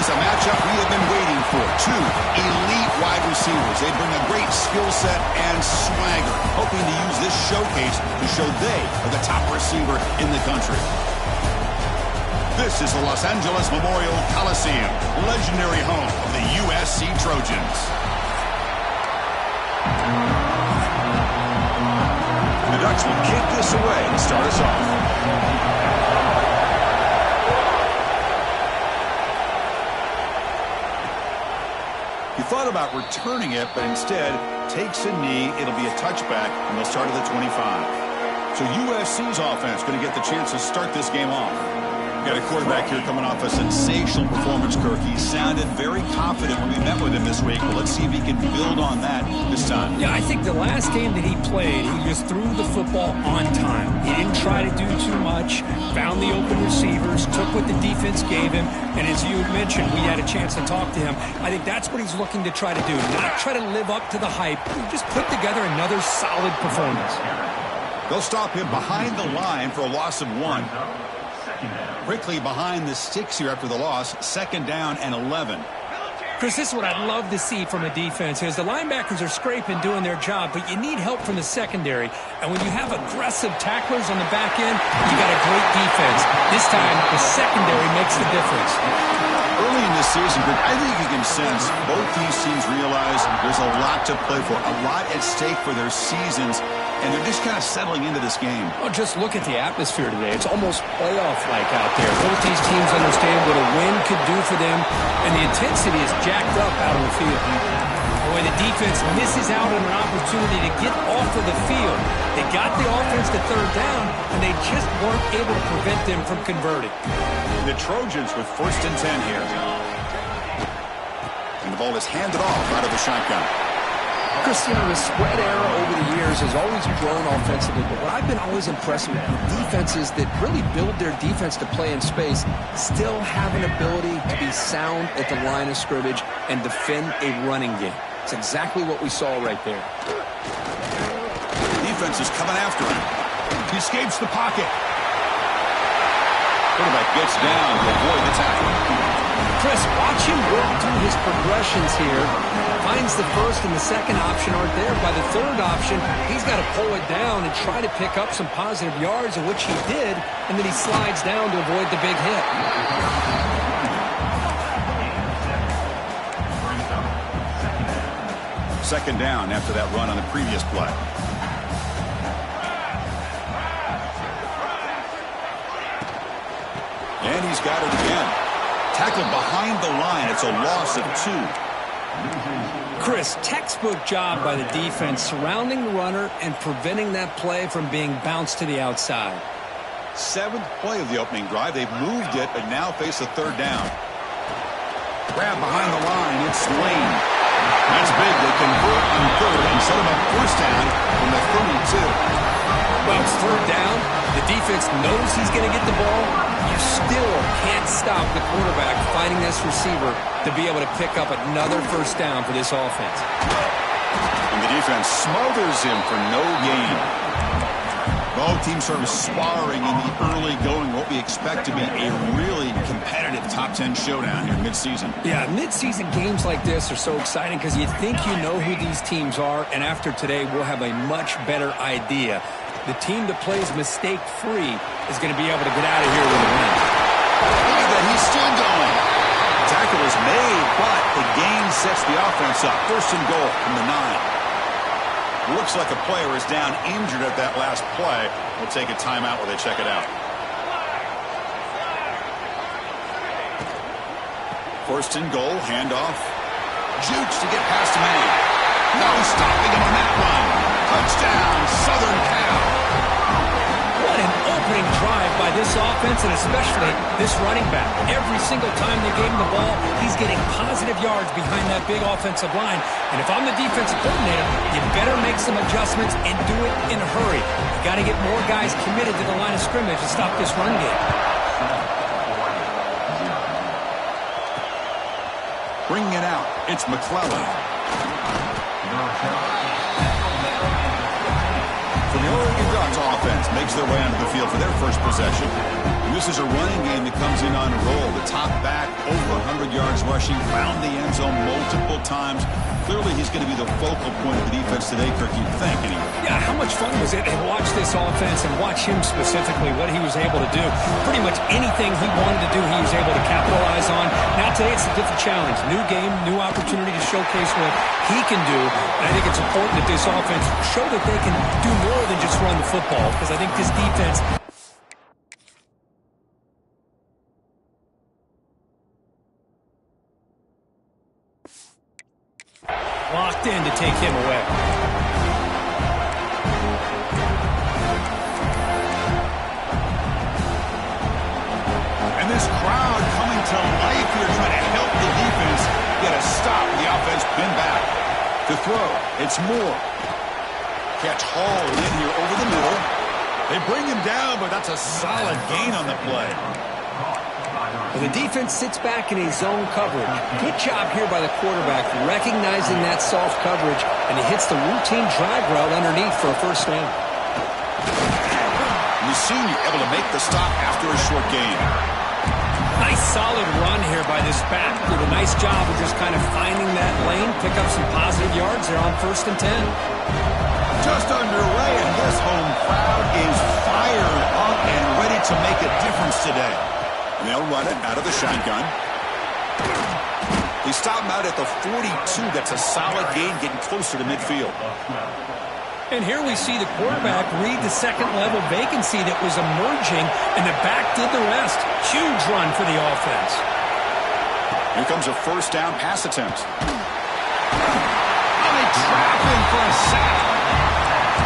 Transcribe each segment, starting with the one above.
is a matchup we have been waiting for. Two elite wide receivers. They bring a great skill set and swagger, hoping to use this showcase to show they are the top receiver in the country. This is the Los Angeles Memorial Coliseum, legendary home of the USC Trojans. The Ducks will kick this away to start us off. He thought about returning it, but instead takes a knee. It'll be a touchback, and they'll start at the 25. So USC's offense going to get the chance to start this game off. Got a quarterback here coming off a sensational performance, Kirk. He sounded very confident when we met with him this week. Well, let's see if he can build on that this time. Yeah, I think the last game that he played, he just threw the football on time. He didn't try to do too much, found the open receivers, took what the defense gave him, and as you mentioned, we had a chance to talk to him. I think that's what he's looking to try to do, not try to live up to the hype, just put together another solid performance. They'll stop him behind the line for a loss of 1. Quickly behind the sticks here after the loss. 2nd down and 11. Chris, this is what I'd love to see from a defense is the linebackers are scraping, doing their job, but you need help from the secondary. And when you have aggressive tacklers on the back end, you got a great defense. This time, the secondary makes the difference. Early in this season, Greg, I think you can sense both these teams realize there's a lot to play for, a lot at stake for their seasons, and they're just kind of settling into this game. Oh, just look at the atmosphere today. It's almost playoff-like out there. Both these teams understand what a win could do for them, and the intensity is jacked up out on the field. Boy, the defense misses out on an opportunity to get off of the field. They got the offense to 3rd down, and they just weren't able to prevent them from converting. The Trojans with 1st and 10 here. And the ball is handed off out of the shotgun. Chris, you know, the spread era over the years has always grown offensively, but what I've been always impressed with defenses that really build their defense to play in space still have an ability to be sound at the line of scrimmage and defend a running game. It's exactly what we saw right there. Defense is coming after him. He escapes the pocket. Quarterback gets down to avoid the tackle. Chris, watch him work through his progressions here. Finds the 1st and the 2nd option aren't there. By the 3rd option, he's got to pull it down and try to pick up some positive yards, of which he did, and then he slides down to avoid the big hit. Second down after that run on the previous play. And he's got it again. Tackled behind the line. It's a loss of 2. Chris, textbook job by the defense surrounding the runner and preventing that play from being bounced to the outside. 7th play of the opening drive. They've moved it, but now face a 3rd down. Grab behind the line. It's Lane. That's big. They convert on 3rd and set him up 1st down from the 32. Well, it's 3rd down. The defense knows he's going to get the ball. You still can't stop the quarterback finding this receiver to be able to pick up another 1st down for this offense. And the defense smothers him for no gain. Both teams sort of sparring in the early going, what we expect to be a really competitive top 10 showdown here mid-season. Yeah, mid-season games like this are so exciting because you think you know who these teams are, and after today we'll have a much better idea. The team that plays mistake-free is going to be able to get out of here with a win. Look at that, he's still going. Tackle is made, but the gain sets the offense up. 1st and goal from the 9. Looks like a player is down injured at that last play. We'll take a timeout while they check it out. 1st and goal, handoff. Jukes to get past a man. No stopping him on that one. Touchdown, Southern Cal. What an opening drive by this offense, and especially this running back. Every single time they gave him the ball, he's getting positive yards behind that big offensive line. And if I'm the defensive coordinator, you better make some adjustments and do it in a hurry. You got to get more guys committed to the line of scrimmage to stop this run game. Bringing it out, it's McClellan. So the Oregon Ducks offense makes their way onto the field for their first possession. This is a running game that comes in on a roll. The top back, over 100 yards rushing, found the end zone multiple times. Clearly, he's going to be the focal point of the defense today, Kirk, you'd think, anyway. Yeah, how much fun was it to watch this offense and watch him specifically, what he was able to do. Pretty much anything he wanted to do, he was able to capitalize on. Now today, it's a different challenge. New game, new opportunity to showcase what he can do. And I think it's important that this offense show that they can do more than just run the football, because I think this defense... locked in to take him away. And this crowd coming to life here trying to help the defense get a stop. The offense pinned back. To throw, it's Moore. Catch hauled in here over the middle. They bring him down, but that's a solid gain on the play. Well, the defense sits back in a zone coverage. Good job here by the quarterback, recognizing that soft coverage, and he hits the routine drag route underneath for a first down. The senior able to make the stop after a short gain. Nice solid run here by this back. Did a nice job of just kind of finding that lane, pick up some positive yards there on 1st and 10. Just underway, and this home crowd is fired up and ready to make a difference today. And they'll run it out of the shotgun. They stop him out at the 42. That's a solid gain, getting closer to midfield. And here we see the quarterback read the second-level vacancy that was emerging, and the back did the rest. Huge run for the offense. Here comes a first down pass attempt. And they trap him for a sack.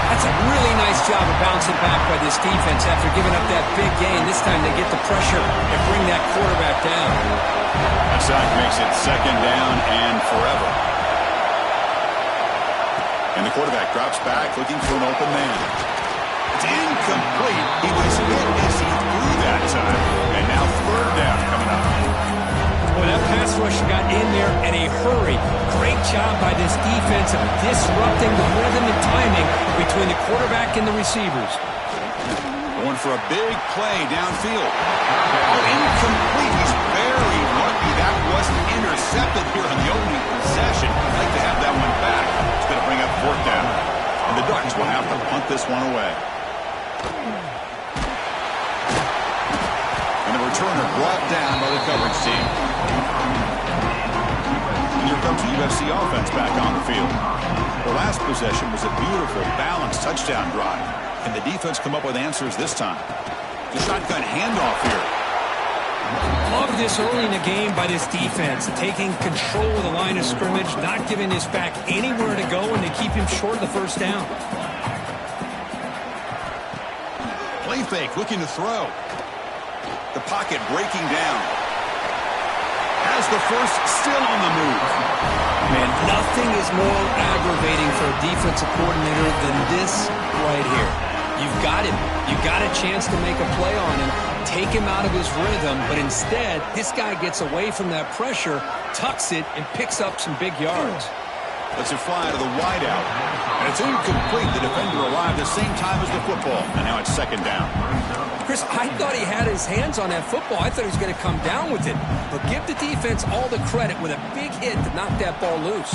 That's a really nice job of bouncing back by this defense after giving up that big gain. This time they get the pressure and bring that quarterback down. That sack makes it second down and forever. And the quarterback drops back looking for an open man. It's incomplete. He was hit as he threw that time. And now third down coming up. Boy, that pass rush got in there in a hurry. Great job by this defense of disrupting the rhythm and timing between the quarterback and the receivers. Going for a big play downfield. Oh, incomplete. He's very lucky that wasn't intercepted here on the opening possession. I'd like to have that one back. It's going to bring up fourth down. And the Ducks will have to punt this one away. And the returner brought down by the coverage team. And here comes the USC offense back on the field. The last possession was a beautiful, balanced touchdown drive. Can the defense come up with answers this time? The shotgun handoff here. Love this early in the game by this defense, taking control of the line of scrimmage, not giving this back anywhere to go, and they keep him short of the first down. Play fake, looking to throw. The pocket breaking down. Has the first, still on the move. Man, nothing is more aggravating for a defensive coordinator than this right here. You've got him. You've got a chance to make a play on him, take him out of his rhythm, but instead, this guy gets away from that pressure, tucks it, and picks up some big yards. Lets it fly to the wideout. And it's incomplete. The defender arrived at the same time as the football. And now it's second down. Chris, I thought he had his hands on that football. I thought he was going to come down with it. But give the defense all the credit with a big hit to knock that ball loose.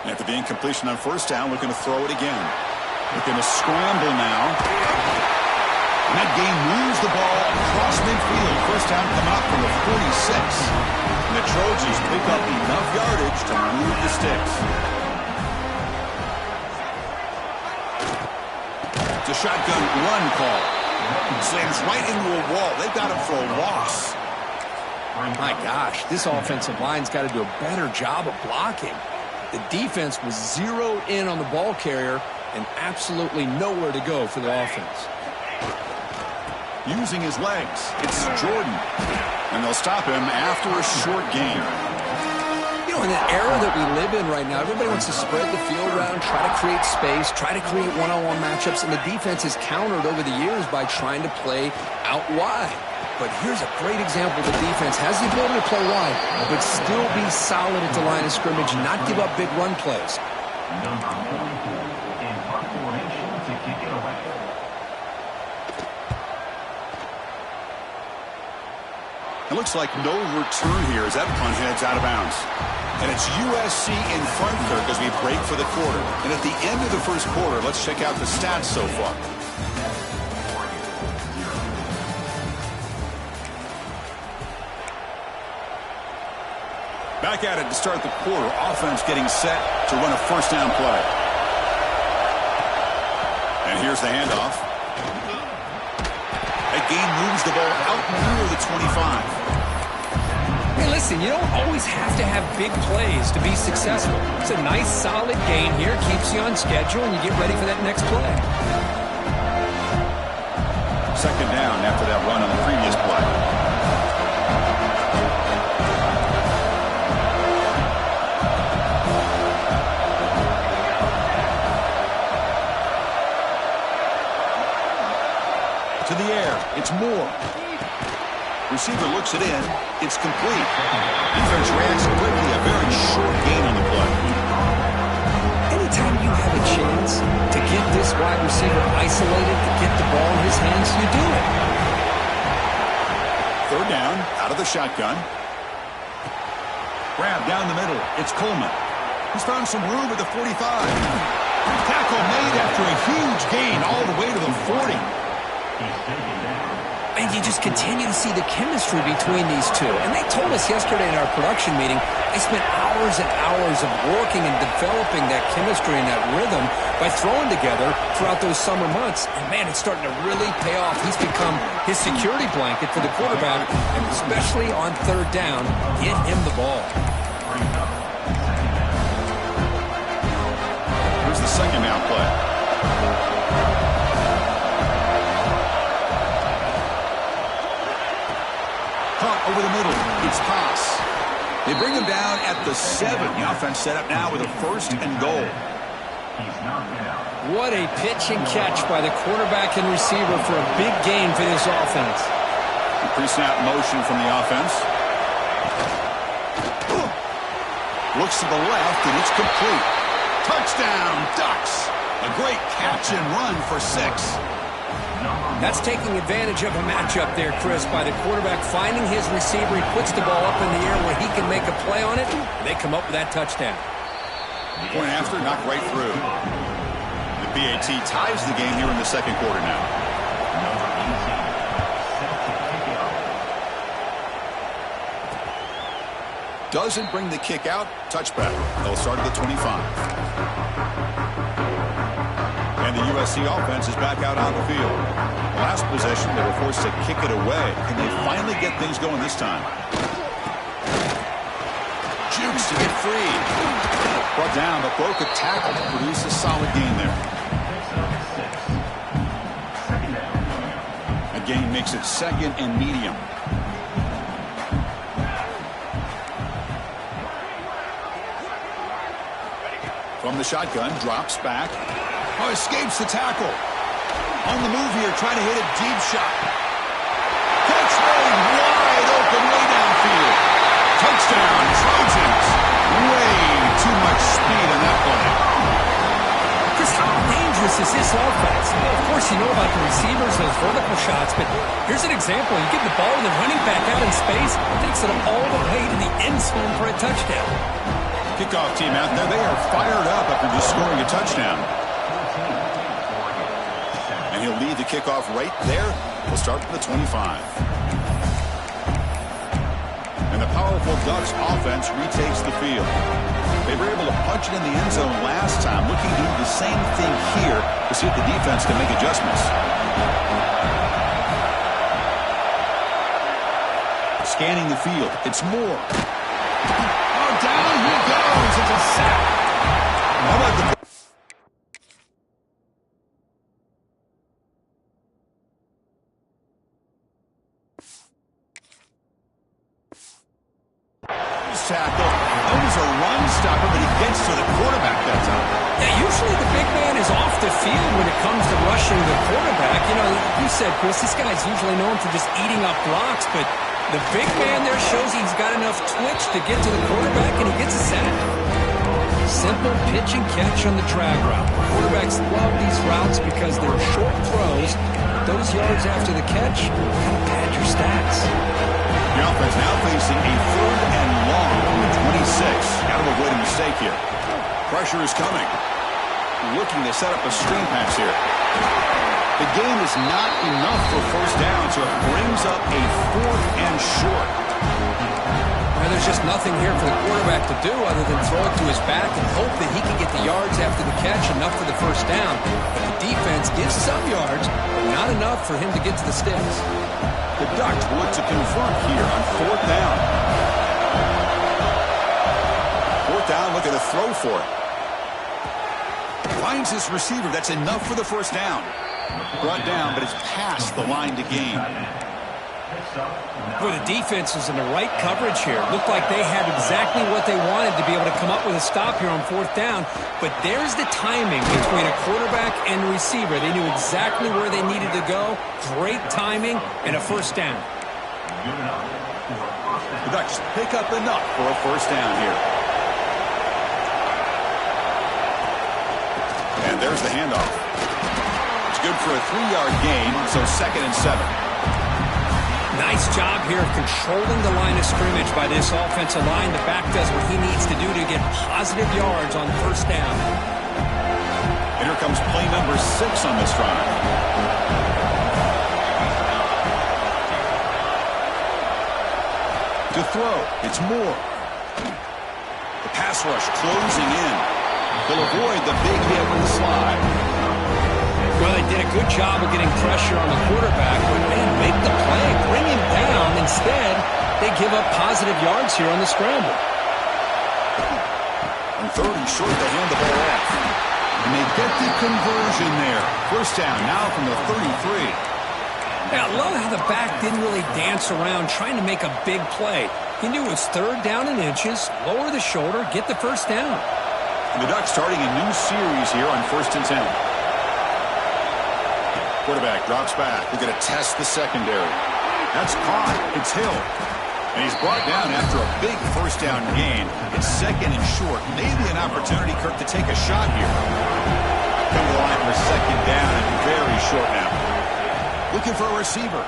And after the incompletion on first down, looking to throw it again. Looking to scramble now. And that game moves the ball across midfield. First down coming up from the 46. And the Trojans pick up enough yardage to move the sticks. It's a shotgun run call. Slams right into a wall. They've got him for a loss. My gosh, this offensive line's got to do a better job of blocking. The defense was zeroed in on the ball carrier and absolutely nowhere to go for the offense. Using his legs, it's Jordan. And they'll stop him after a short game. You know, in the era that we live in right now, everybody wants to spread the field around, try to create space, try to create one-on-one matchups, and the defense has countered over the years by trying to play out wide. But here's a great example. The defense has the ability to play wide, but still be solid at the line of scrimmage, not give up big run plays. It looks like no return here as that punt heads out of bounds. And it's USC in front, Kirk, as we break for the quarter. And at the end of the first quarter, let's check out the stats so far. Back at it to start the quarter. Offense getting set to run a first down play. And here's the handoff. That gain moves the ball out near the 25. Hey, listen, you don't always have to have big plays to be successful. It's a nice, solid gain here. Keeps you on schedule, and you get ready for that next play. Second down after that run on the previous play. To the air. It's Moore. Receiver looks it in. It's complete. Defense reacts quickly. A very short gain on the play. Anytime you have a chance to get this wide receiver isolated, to get the ball in his hands, you do it. Third down, out of the shotgun. Grab down the middle. It's Coleman. He's found some room at the 45. Tackle made after a huge gain all the way to the 40. And you just continue to see the chemistry between these two. And they told us yesterday in our production meeting, they spent hours and hours of working and developing that chemistry and that rhythm by throwing together throughout those summer months. And, man, it's starting to really pay off. He's become his security blanket for the quarterback, and especially on third down, get him the ball. Here's the second down play. Over the middle, it's Haas. They bring him down at the 7. The offense set up now with a first and goal. What a pitch and catch by the quarterback and receiver for a big gain for this offense. Pre-snap motion from the offense. Looks to the left, and it's complete. Touchdown, Ducks. A great catch and run for 6. That's taking advantage of a matchup there, Chris, by the quarterback finding his receiver. He puts the ball up in the air where he can make a play on it. They come up with that touchdown. Point after, knocked right through. The BAT ties the game here in the second quarter now. Doesn't bring the kick out. Touchback. They'll start at the 25. And the USC offense is back out on the field. Last possession, they were forced to kick it away. Can they finally get things going this time? Jukes to get free. Brought down, but broke a tackle to produce a solid gain there. A gain makes it second and medium. From the shotgun, drops back. Oh, escapes the tackle. On the move here, trying to hit a deep shot. Catch made wide open way downfield. Touchdown, Trojans. Way too much speed on that play. Chris, how dangerous is this offense? Well, of course, you know about the receivers, those vertical shots, but here's an example. You get the ball and the running back out in space, takes it all the way to the end zone for a touchdown. Kickoff team out there, they are fired up after just scoring a touchdown. And he'll lead the kickoff right there. We'll start from the 25. And the powerful Ducks offense retakes the field. They were able to punch it in the end zone last time, looking to do the same thing here to see if the defense can make adjustments. Scanning the field, it's Moore. Oh, down he goes. It's a sack. How about the tackle? That was a run stopper, but he gets to the quarterback that time. Yeah, usually the big man is off the field when it comes to rushing the quarterback. You know, you said, Chris, this guy's usually known for just eating up blocks, but the big man there shows he's got enough twitch to get to the quarterback, and he gets a sack. Simple pitch and catch on the drag route. Quarterbacks love these routes because they're short throws. Those yards after the catch kind of pad your stats. The offense now facing a 3rd and long from the 26. Got to avoid a mistake here. Pressure is coming. Looking to set up a screen pass here. The game is not enough for first down, so it brings up a 4th and short. Well, there's just nothing here for the quarterback to do other than throw it to his back and hope that he can get the yards after the catch, enough for the first down. But the defense gives some yards, but not enough for him to get to the sticks. The Ducks will look to convert here on 4th down. 4th down, looking to throw for it. Finds his receiver. That's enough for the first down. Brought down, but it's past the line to gain. Boy, the defense is in the right coverage here. Looked like they had exactly what they wanted to be able to come up with a stop here on 4th down. But there's the timing between a quarterback and a receiver. They knew exactly where they needed to go. Great timing and a first down. The Ducks pick up enough for a first down here. And there's the handoff. It's good for a 3-yard gain, so 2nd and 7. Nice job here of controlling the line of scrimmage by this offensive line. The back does what he needs to do to get positive yards on first down. And here comes play number 6 on this drive. To throw, it's Moore. The pass rush closing in. They'll avoid the big hit with the slide. Well, they did a good job of getting pressure on the quarterback, but they make the play, bring him down. Instead, they give up positive yards here on the scramble. On 3rd and short, they hand the ball off. And they get the conversion there. First down now from the 33. Now, I love how the back didn't really dance around trying to make a big play. He knew it was 3rd down in inches, lower the shoulder, get the first down. And the Ducks starting a new series here on 1st and 10. Quarterback drops back. They're going to test the secondary. That's caught. It's Hill. And he's brought down after a big first down gain. It's 2nd and short. Maybe an opportunity, Kirk, to take a shot here. Come to the line for 2nd down and very short now. Looking for a receiver.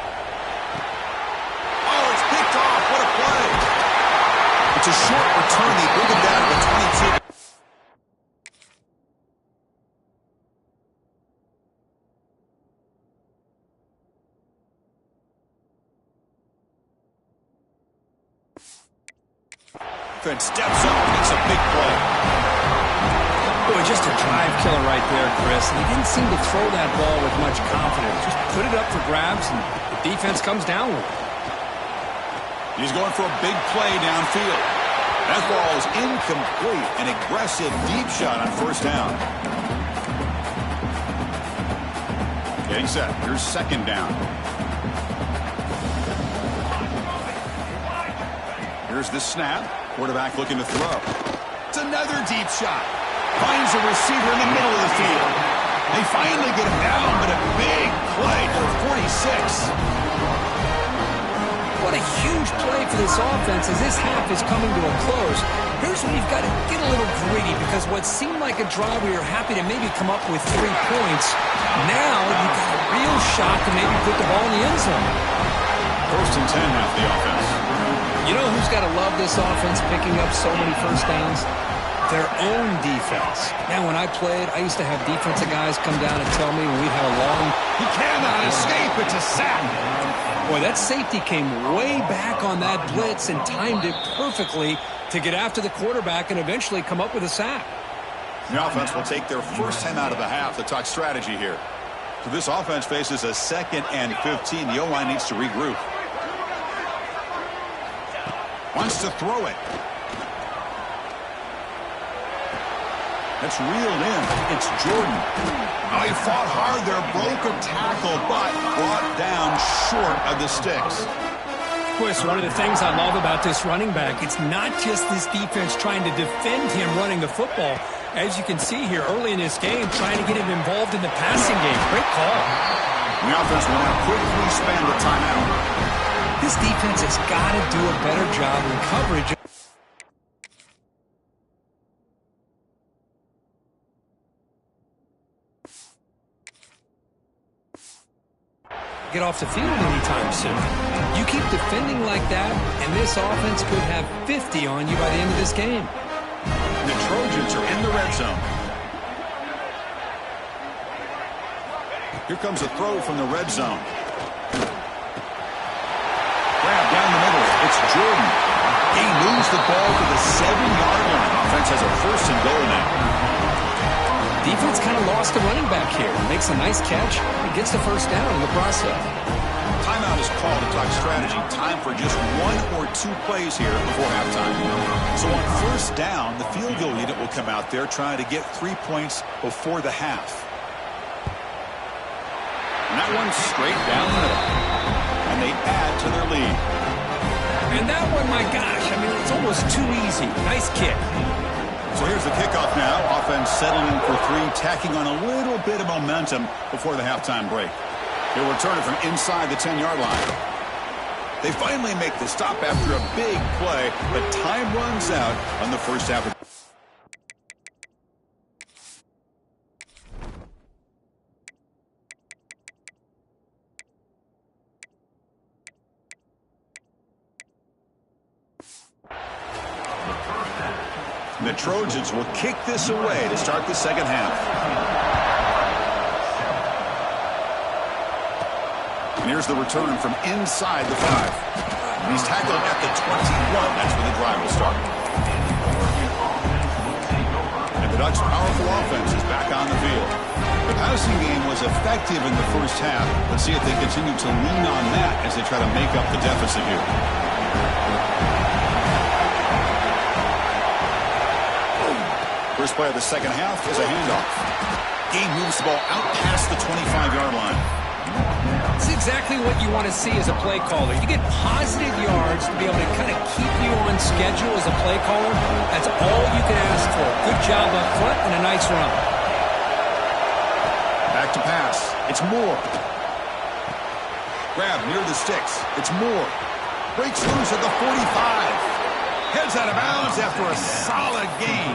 Oh, it's picked off. What a play. It's a short return. They bring him down to the 22. Steps up, makes a big play. Boy, just a drive killer right there, Chris. And he didn't seem to throw that ball with much confidence. Just put it up for grabs, and the defense comes down with it. He's going for a big play downfield. That ball is incomplete. An aggressive deep shot on first down. Getting set. Here's 2nd down. Here's the snap. Quarterback looking to throw. It's another deep shot. Finds a receiver in the middle of the field. They finally get him down, but a big play for 46. What a huge play for this offense as this half is coming to a close. Here's where you've got to get a little greedy because what seemed like a drive where you're happy to maybe come up with 3 points, now you've got a real shot to maybe put the ball in the end zone. 1st and 10 now for the offense. You know who's got to love this offense picking up so many first downs? Their own defense. Now, when I played, I used to have defensive guys come down and tell me when we'd have a long... He cannot escape. It's a sack. Boy, that safety came way back on that blitz and timed it perfectly to get after the quarterback and eventually come up with a sack. The offense will take their first time out of the half to talk strategy here. So this offense faces a 2nd and 15. The O-line needs to regroup. Wants to throw it. That's reeled in. It's Jordan. Oh, he fought hard there, broke a tackle, but brought down short of the sticks. Of course, one of the things I love about this running back, it's not just this defense trying to defend him running the football. As you can see here early in this game, trying to get him involved in the passing game. Great call. The offense will now quickly spend the timeout. This defense has got to do a better job in coverage. Get off the field anytime soon. You keep defending like that, and this offense could have 50 on you by the end of this game. The Trojans are in the red zone. Here comes a throw from the red zone. Grab down the middle. It's Jordan. He moves the ball to the 7-yard line. Offense has a first and goal now. Defense kind of lost the running back here. Makes a nice catch and gets the first down in the process. Timeout is called to talk strategy. Time for just 1 or 2 plays here before halftime. So on first down, the field goal unit will come out there trying to get 3 points before the half. And that one's straight down the middle. And they add to their lead. And that one, my gosh, I mean, it's almost too easy. Nice kick. So here's the kickoff now. Offense settling in for 3, tacking on a little bit of momentum before the halftime break. He'll return it from inside the 10-yard line. They finally make the stop after a big play, but time runs out on the first half. The Trojans will kick this away to start the second half. And here's the return from inside the 5. He's tackled at the 21. That's where the drive will start. And the Ducks' powerful offense is back on the field. The passing game was effective in the first half. Let's see if they continue to lean on that as they try to make up the deficit here. First play of the second half is a handoff. Game moves the ball out past the 25-yard line. It's exactly what you want to see as a play caller. You get positive yards to be able to kind of keep you on schedule as a play caller. That's all you can ask for. Good job up front and a nice run. Back to pass. It's Moore. Grab near the sticks. It's Moore. Breaks loose at the 45. Heads out of bounds after a solid gain.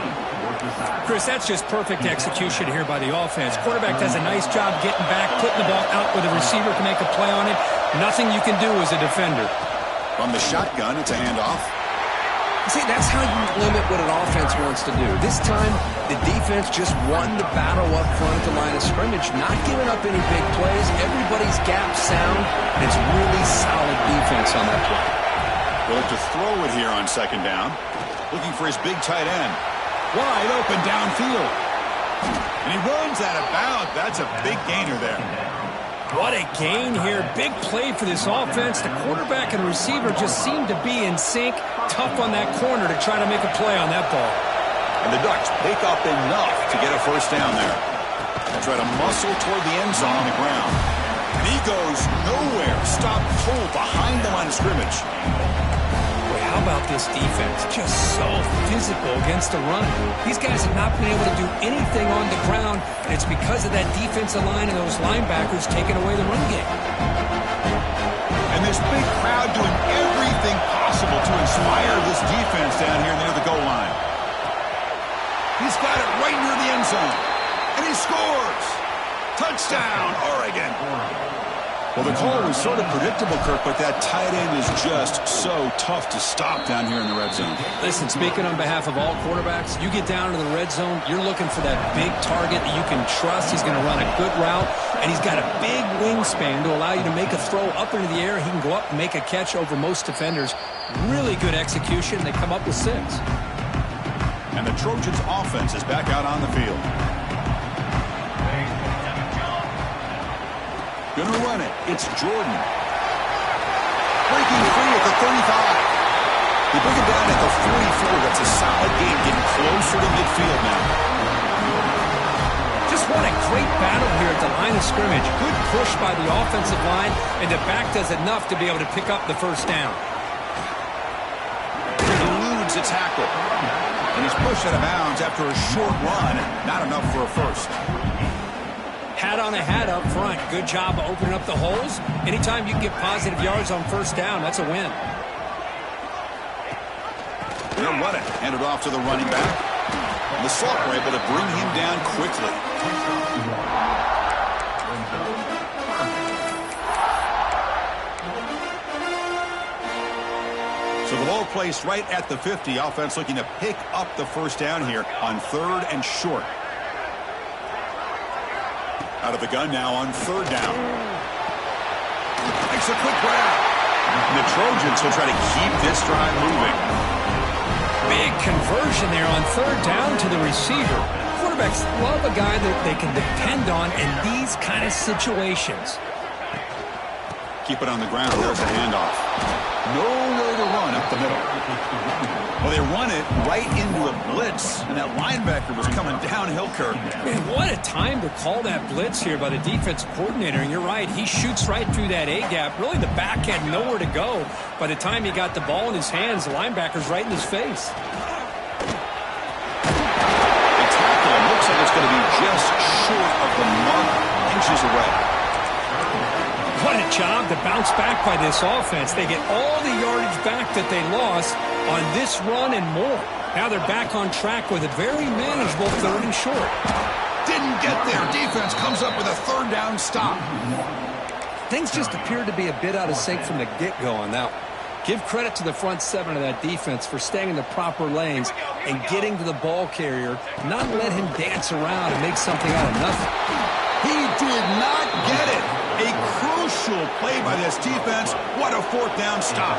Chris, that's just perfect execution here by the offense. Quarterback does a nice job getting back, putting the ball out where the receiver can make a play on it. Nothing you can do as a defender. From the shotgun, it's a handoff. See, that's how you limit what an offense wants to do. This time, the defense just won the battle up front at the line of scrimmage, not giving up any big plays. Everybody's gap sound, and it's really solid defense on that play. We'll have to throw it here on second down. Looking for his big tight end. Wide open downfield. And he runs out of bounds. That's a big gainer there. What a gain here. Big play for this offense. The quarterback and the receiver just seem to be in sync. Tough on that corner to try to make a play on that ball. And the Ducks pick up enough to get a first down there. They try to muscle toward the end zone on the ground. And he goes nowhere. Stopped cold behind the line of scrimmage. How about this defense? Just so physical against the run. These guys have not been able to do anything on the ground, and it's because of that defensive line and those linebackers taking away the run game. And this big crowd doing everything possible to inspire this defense down here near the goal line. He's got it right near the end zone, and he scores! Touchdown, Oregon! Well, the call was sort of predictable, Kirk, but that tight end is just so tough to stop down here in the red zone. Listen, speaking on behalf of all quarterbacks, you get down to the red zone, you're looking for that big target that you can trust. He's going to run a good route, and he's got a big wingspan to allow you to make a throw up into the air. He can go up and make a catch over most defenders. Really good execution. They come up with 6. And the Trojans' offense is back out on the field. Gonna run it. It's Jordan. Breaking free at the 35. They bring it down at the 44. That's a solid gain, getting closer to midfield now. Just what a great battle here at the line of scrimmage. Good push by the offensive line, and the back does enough to be able to pick up the first down. Eludes a tackle. And he's pushed out of bounds after a short run. Not enough for a first. Hat on a hat up front. Good job of opening up the holes. Anytime you can get positive yards on first down, that's a win. They'll run it. Hand it off to the running back. And the Salt were able to bring him down quickly. place right at the 50. Offense looking to pick up the first down here on 3rd and short. Out of the gun now on 3rd down. Makes a quick grab. And the Trojans will try to keep this drive moving. Big conversion there on 3rd down to the receiver. Quarterbacks love a guy that they can depend on in these kind of situations. Keep it on the ground. There's a handoff. Nowhere to run up the middle. Well, they run it right into a blitz, and that linebacker was coming downhill, Kirk. Man, what a time to call that blitz here by the defense coordinator. And you're right, he shoots right through that A-gap. Really, the back had nowhere to go. By the time he got the ball in his hands, the linebacker's right in his face. The tackle looks like it's going to be just short of the mark, inches away. What a job to bounce back by this offense. They get all the yardage back that they lost on this run and more. Now they're back on track with a very manageable 3rd and short. Didn't get there. Defense comes up with a 3rd down stop. Things just appeared to be a bit out of sync from the get-go on that one. Give credit to the front 7 of that defense for staying in the proper lanes and getting to the ball carrier, not let him dance around and make something out of nothing. He did not get it. A crucial play by this defense. What a 4th down stop.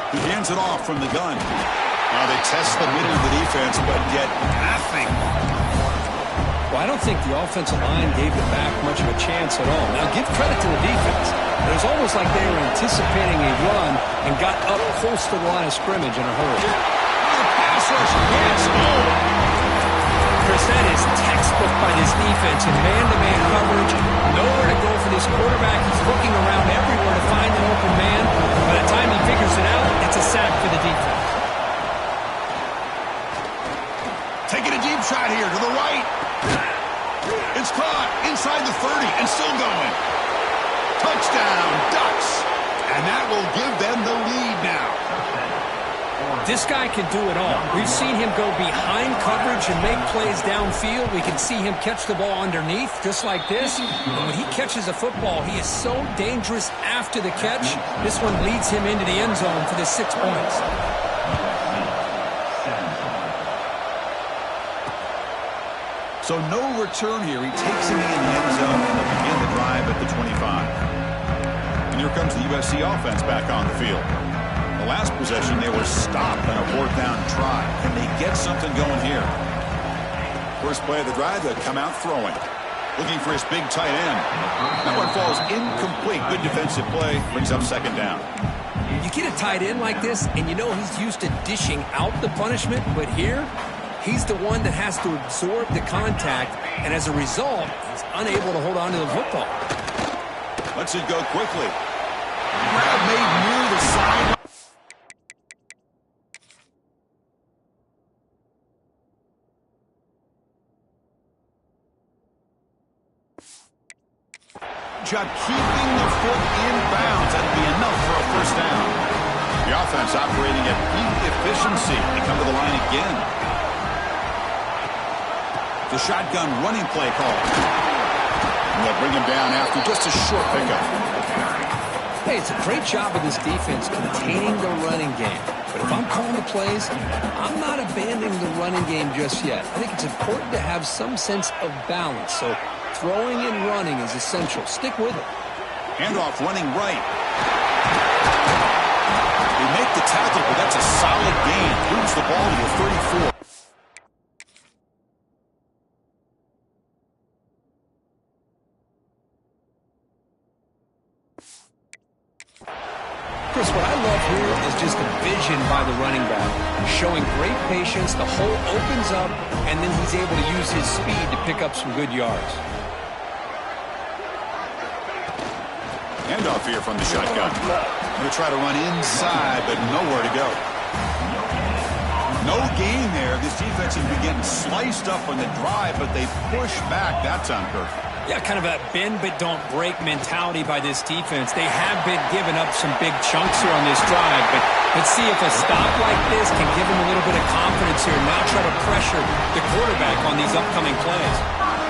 He hands it off from the gun. Now they test the middle of the defense, but get nothing. Well, I don't think the offensive line gave the back much of a chance at all. Now, give credit to the defense. It was almost like they were anticipating a run and got up close to the line of scrimmage in a hurry. Pass rush, yes, Chris, that is textbook by this defense in man-to-man coverage. Nowhere to go for this quarterback. He's looking around everywhere to find an open man. By the time he figures it out, it's a sack for the defense. Taking a deep shot here to the right. It's caught inside the 30 and still going. Touchdown, Ducks. And that will give them the lead now. This guy can do it all. We've seen him go behind coverage and make plays downfield. We can see him catch the ball underneath, just like this. And when he catches a football, he is so dangerous after the catch. This one leads him into the end zone for the 6 points. So no return here. He takes it in the end zone and they'll begin the drive at the 25. And here comes the USC offense back on the field. The last possession, they were stopped on a 4th down try. Can they get something going here? First play of the drive, they'll come out throwing. Looking for his big tight end. That one falls incomplete. Good defensive play. Brings up 2nd down. You get a tight end like this, and you know he's used to dishing out the punishment, but here, he's the one that has to absorb the contact, and as a result, he's unable to hold on to the football. Lets it go quickly. Grab made near the side. Job keeping the foot in bounds. That'll be enough for a 1st down. The offense operating at peak efficiency. They come to the line again. The shotgun running play call. And they'll bring him down after just a short pickup. Hey, it's a great job of this defense containing the running game. But if I'm calling the plays, I'm not abandoning the running game just yet. I think it's important to have some sense of balance. So throwing and running is essential. Stick with it. Handoff running right. They make the tackle, but that's a solid gain. Moves the ball to the 34. Chris, what I love here is just the vision by the running back. Showing great patience, the hole opens up, and then he's able to use his speed to pick up some good yards. Handoff here from the shotgun. Going to try to run inside, but nowhere to go. No gain there. This defense has been getting sliced up on the drive, but they push back that time, Kirk. Yeah, kind of a bend but don't break mentality by this defense. They have been giving up some big chunks here on this drive, but let's see if a stop like this can give them a little bit of confidence here. Now try to pressure the quarterback on these upcoming plays.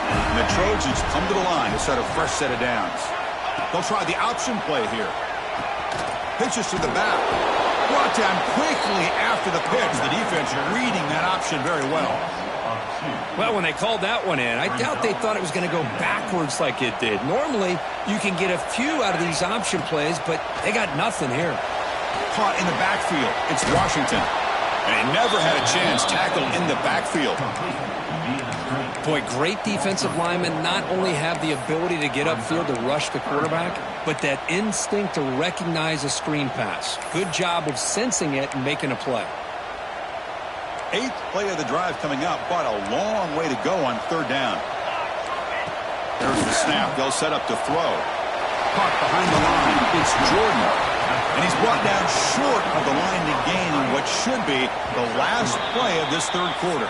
And the Trojans come to the line to set a fresh set of downs. They'll try the option play here. Pitches to the back. Brought down quickly after the pitch. The defense reading that option very well. Well, when they called that one in, I doubt they thought it was going to go backwards like it did. Normally, you can get a few out of these option plays, but they got nothing here. Caught in the backfield. It's Washington. And he never had a chance tackled in the backfield. Boy, great defensive linemen not only have the ability to get upfield to rush the quarterback, but that instinct to recognize a screen pass. Good job of sensing it and making a play. 8th play of the drive coming up, but a long way to go on 3rd down. There's the snap. They'll set up to throw. Caught behind the line. It's Jordan. And he's brought down short of the line to gain in what should be the last play of this 3rd quarter.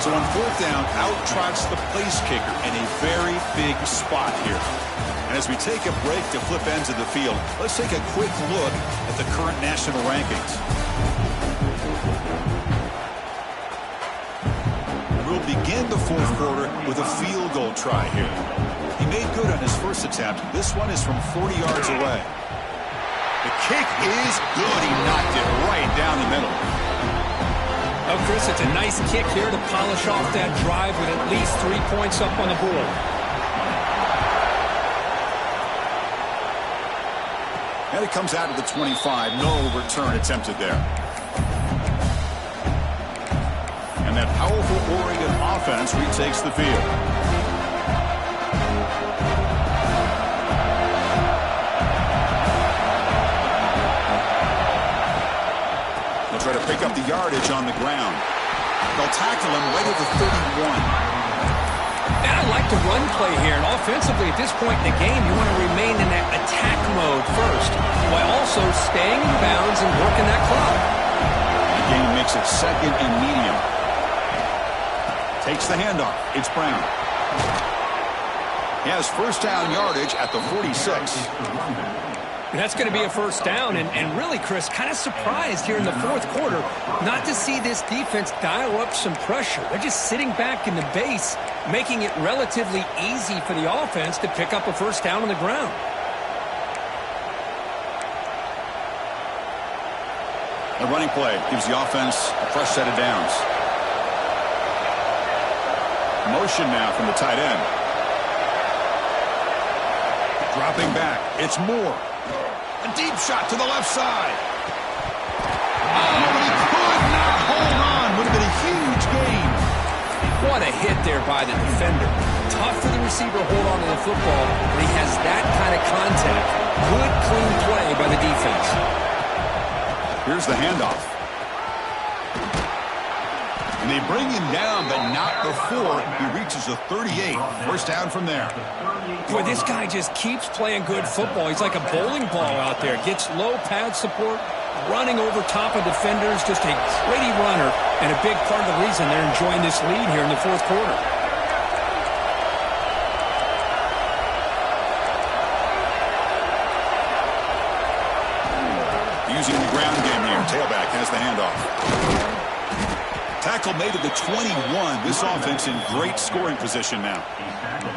So on 4th down, out trots the place kicker in a very big spot here. And as we take a break to flip ends of the field, let's take a quick look at the current national rankings. We'll begin the 4th quarter with a field goal try here. He made good on his first attempt. This one is from 40 yards away. The kick is good. He knocked it right down the middle. Oh, Chris, it's a nice kick here to polish off that drive with at least 3 points up on the board. And it comes out of the 25. No return attempted there. And that powerful Oregon offense retakes the field. They'll try to pick up the yardage on the ground. They'll tackle him right at the 31. And I like the run play here. And offensively, at this point in the game, you want to remain in that attack mode first, while also staying in bounds and working that clock. The game makes it 2nd and medium. Takes the handoff. It's Brown. He has 1st down yardage at the 46. That's going to be a 1st down. And really, Chris, kind of surprised here in the 4th quarter not to see this defense dial up some pressure. They're just sitting back in the base, making it relatively easy for the offense to pick up a 1st down on the ground. The running play gives the offense a fresh set of downs. Motion now from the tight end. Dropping back. It's Moore. A deep shot to the left side. Oh, but he could not hold on. Would have been a huge gain. What a hit there by the defender. Tough for the receiver to hold on to the football, but he has that kind of contact. Good, clean play by the defense. Here's the handoff. And they bring him down, but not before he reaches the 38. 1st down from there. Boy, this guy just keeps playing good football. He's like a bowling ball out there. Gets low pad support, running over top of defenders. Just a gritty runner, and a big part of the reason they're enjoying this lead here in the 4th quarter. Using the ground game here. Tailback has the handoff. Tackle made at the 21. This offense in great scoring position now.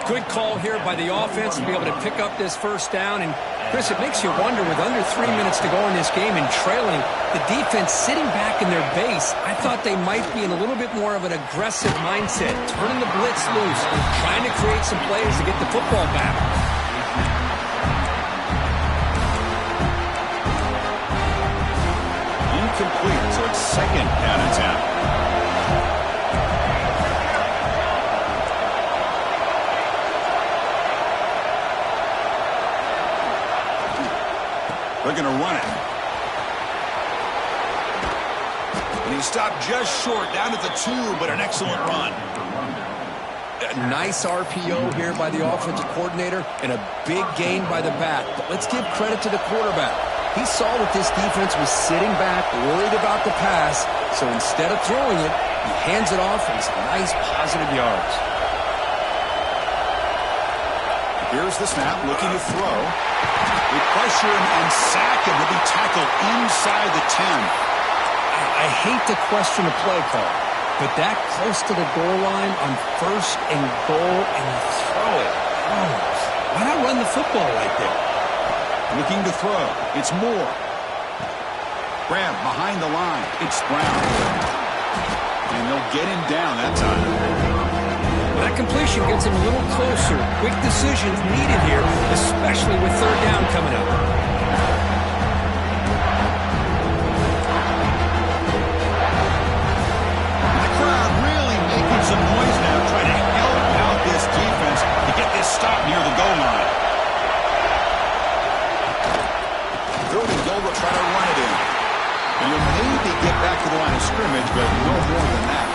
Good call here by the offense to be able to pick up this 1st down. And, Chris, it makes you wonder, with under 3 minutes to go in this game and trailing, the defense sitting back in their base, I thought they might be in a little bit more of an aggressive mindset, turning the blitz loose, trying to create some plays to get the football back. Incomplete, so it's 2nd down and 10. They're going to run it. And he stopped just short, down at the 2, but an excellent run. A nice RPO here by the offensive coordinator and a big gain by the back. But let's give credit to the quarterback. He saw that this defense was sitting back, worried about the pass, so instead of throwing it, he hands it off and some nice positive yards. Here's the snap, looking to throw. They pressure him and sack him. He'll be tackled inside the 10. I hate to question a play call, but that close to the goal line on 1st and goal, and you throw it. Oh, why not run the football right there? Looking to throw. It's Moore. Grab behind the line. It's Brown. And they'll get him down that time. That completion gets him a little closer. Quick decisions needed here, especially with 3rd down coming up. The crowd really making some noise now, trying to help out this defense to get this stop near the goal line. 3rd and goal, will try to run it in. And you'll maybe get back to the line of scrimmage, but no more than that.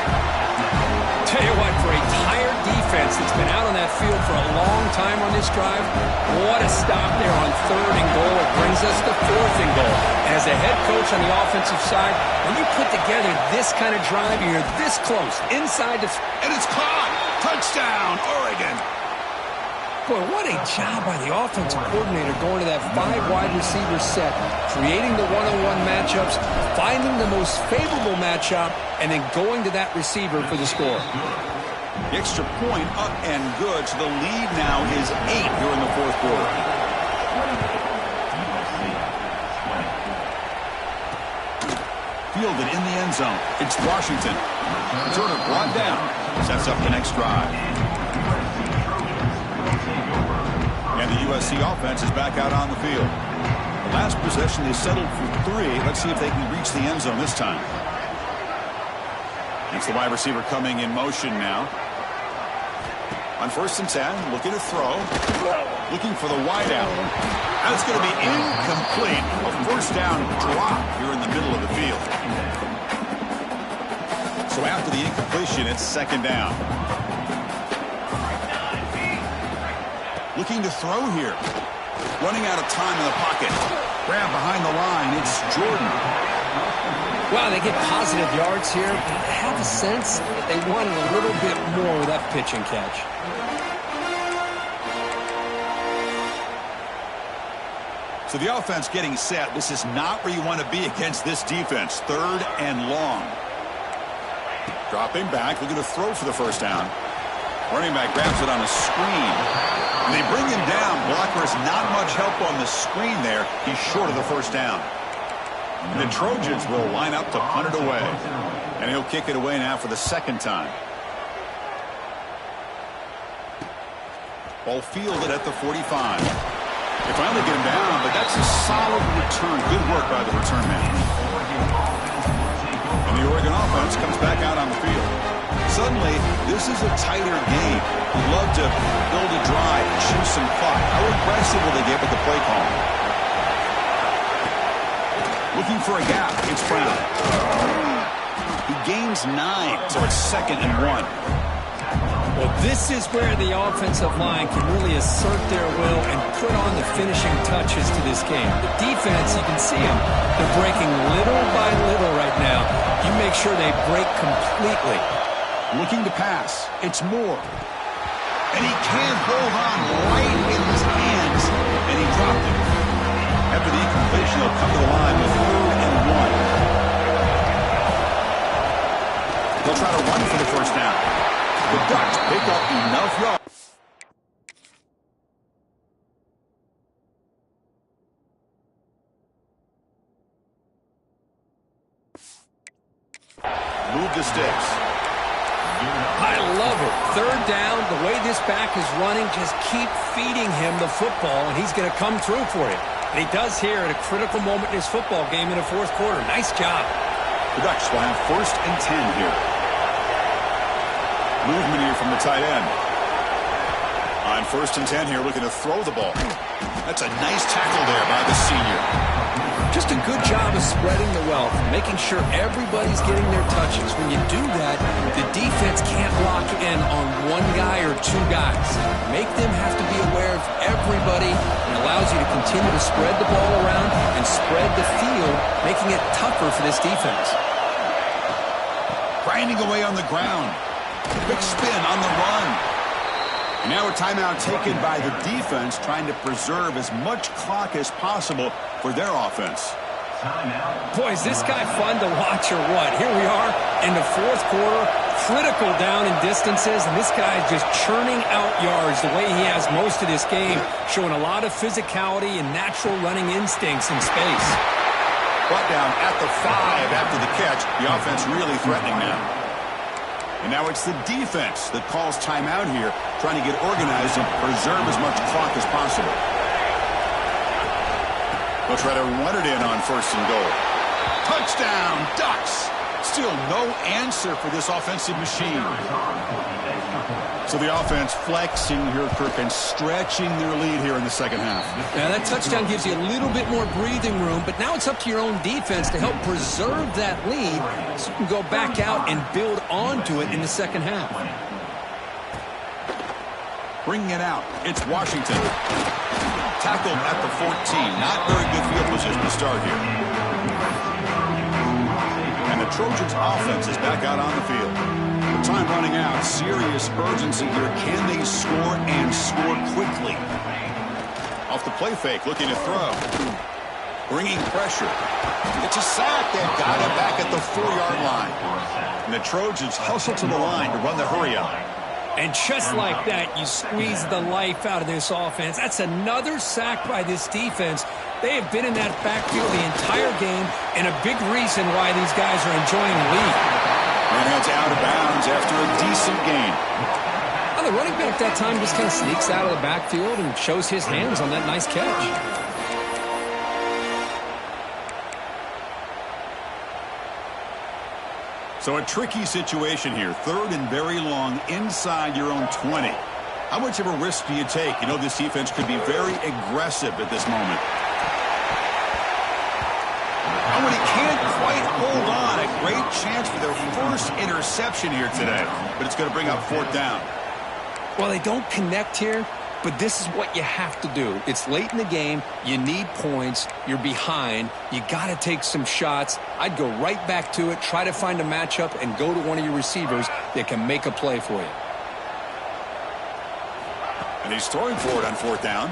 Tell you what, for a tired defense that's been out on that field for a long time on this drive, what a stop there on 3rd and goal. It brings us to 4th and goal. And as a head coach on the offensive side, when you put together this kind of drive, you're this close, inside the... And it's caught! Touchdown, Oregon! Boy, what a job by the offensive coordinator going to that 5 wide receiver set, creating the one-on-one matchups, finding the most favorable matchup, and then going to that receiver for the score. The extra point up and good, so the lead now is 8 here in the 4th quarter. Fielded in the end zone. It's Washington. Returner brought down. Sets up the next drive. And the USC offense is back out on the field. The last possession, they settled for 3. Let's see if they can reach the end zone this time. It's the wide receiver coming in motion now. On 1st and 10, looking to throw. Looking for the wide out. That's going to be incomplete. A 1st down drop here in the middle of the field. So after the incompletion, it's 2nd down. Looking to throw here. Running out of time in the pocket. Grab behind the line. It's Jordan. Wow, they get positive yards here, but I have a sense that they wanted a little bit more with that pitch and catch. So the offense getting set. This is not where you want to be against this defense. 3rd and long. Dropping back, looking to throw for the 1st down. Running back grabs it on a screen. And they bring him down. Blockers not much help on the screen there. He's short of the 1st down. And the Trojans will line up to punt it away. And he'll kick it away now for the 2nd time. Ball fielded at the 45. They finally get him down, but that's a solid return. Good work by the return man. And the Oregon offense comes back out on the field. Suddenly, this is a tighter game. You'd love to build a drive, choose some clock. How aggressive will they get with the play call? Looking for a gap. It's Brown. He gains 9, so it's 2nd and 1. Well, this is where the offensive line can really assert their will and put on the finishing touches to this game. The defense, you can see them. They're breaking little by little right now. You make sure they break completely. Looking to pass. It's Moore. And he can't hold on right in his hands. And he dropped it. After the incompletion, he'll come to the line with 3rd and 1. They'll try to run for the 1st down. The Ducks pick up enough yards. Move the sticks. I love it. 3rd down, the way this back is running, just keep feeding him the football, and he's going to come through for you. And he does here at a critical moment in his football game in the 4th quarter. Nice job. The Ducks will have 1st and 10 here. Movement here from the tight end. On 1st and 10 here, looking to throw the ball. That's a nice tackle there by the senior. Just a good job of spreading the wealth, making sure everybody's getting their touches. When you do that, the defense can't lock in on one guy or 2 guys. Make them have to be aware of everybody, and allows you to continue to spread the ball around and spread the field, making it tougher for this defense. Grinding away on the ground. Big spin on the run. Now a timeout taken by the defense, trying to preserve as much clock as possible for their offense. Boy, is this guy fun to watch or what? Here we are in the fourth quarter, critical down in distances, and this guy is just churning out yards the way he has most of this game, showing a lot of physicality and natural running instincts in space. Brought down at the 5 after the catch. The offense really threatening now. And now it's the defense that calls timeout here, trying to get organized and preserve as much clock as possible. They'll try to run it in on 1st and goal. Touchdown, Ducks! Still no answer for this offensive machine. So the offense flexing here, Kirk, and stretching their lead here in the second half. Yeah, that touchdown gives you a little bit more breathing room, but now it's up to your own defense to help preserve that lead so you can go back out and build onto it in the second half. Bringing it out, it's Washington. Tackled at the 14. Not very good field position to start here. And the Trojans offense is back out on the field. The time running out. Serious urgency here. Can they score and score quickly? Off the play fake, looking to throw. Bringing pressure. It's a sack. They've got it back at the 4-yard line. And the Trojans hustle to the line to run the hurry up. And just like that, you squeeze the life out of this offense. That's another sack by this defense. They have been in that backfield the entire game, and a big reason why these guys are enjoying the lead. And that's out of bounds after a decent gain. Well, the running back that time just kind of sneaks out of the backfield and shows his hands on that nice catch. So a tricky situation here. 3rd and very long inside your own 20. How much of a risk do you take? You know, this defense could be very aggressive at this moment. And when he can't quite hold on, a great chance for their first interception here today. But it's going to bring up 4th down. Well, they don't connect here, but this is what you have to do. It's late in the game. You need points. You're behind. You got to take some shots. I'd go right back to it, try to find a matchup, and go to one of your receivers that can make a play for you. And he's throwing for it on 4th down.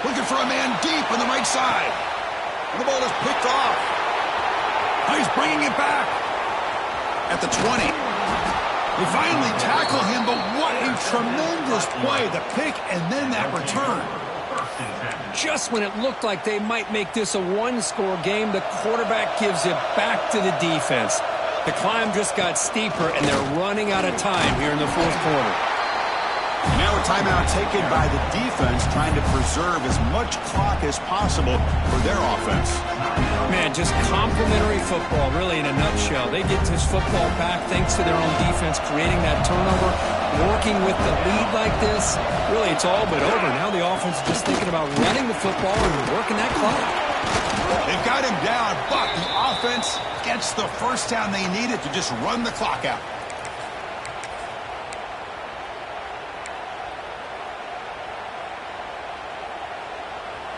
Looking for a man deep on the right side. And the ball is picked off. Now he's bringing it back at the 20. They finally tackle him, but what a tremendous play. The pick and then that return. Just when it looked like they might make this a one-score game, the quarterback gives it back to the defense. The climb just got steeper, and they're running out of time here in the fourth quarter. Now a timeout taken by the defense, trying to preserve as much clock as possible for their offense. Man, just complimentary football, really, in a nutshell. They get this football back thanks to their own defense, creating that turnover, working with the lead like this. Really, it's all but over. Now the offense is just thinking about running the football and working that clock. They've got him down, but the offense gets the first down they needed to just run the clock out.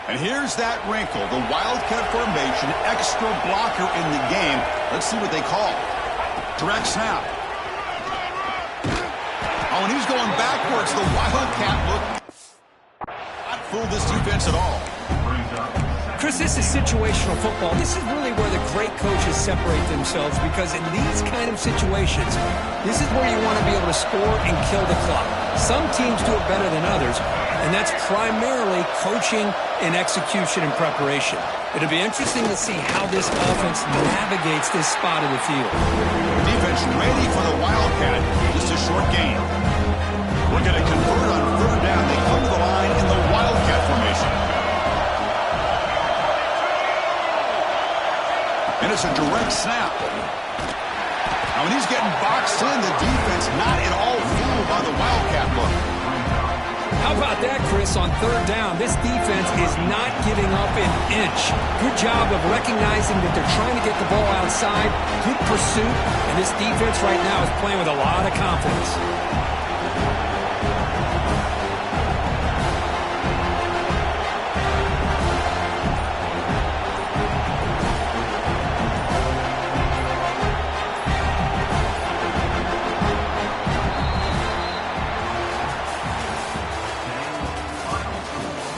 And here's that wrinkle, the Wildcat formation, extra blocker in the game. Let's see what they call. Direct snap. Oh, and he's going backwards. The Wildcat look not fool this defense at all. Chris, this is situational football. This is really where the great coaches separate themselves, because in these kind of situations, this is where you want to be able to score and kill the clock. Some teams do it better than others, and that's primarily coaching and execution and preparation. It'll be interesting to see how this offense navigates this spot of the field. Defense ready for the Wildcat. Just a short gain. We're going to convert on 3rd down. They come to the line in the Wildcat formation. And it's a direct snap. Now, when he's getting boxed in, the defense not at all fooled by the Wildcat look. How about that, Chris, on 3rd down? This defense is not giving up an inch. Good job of recognizing that they're trying to get the ball outside. Good pursuit. And this defense right now is playing with a lot of confidence.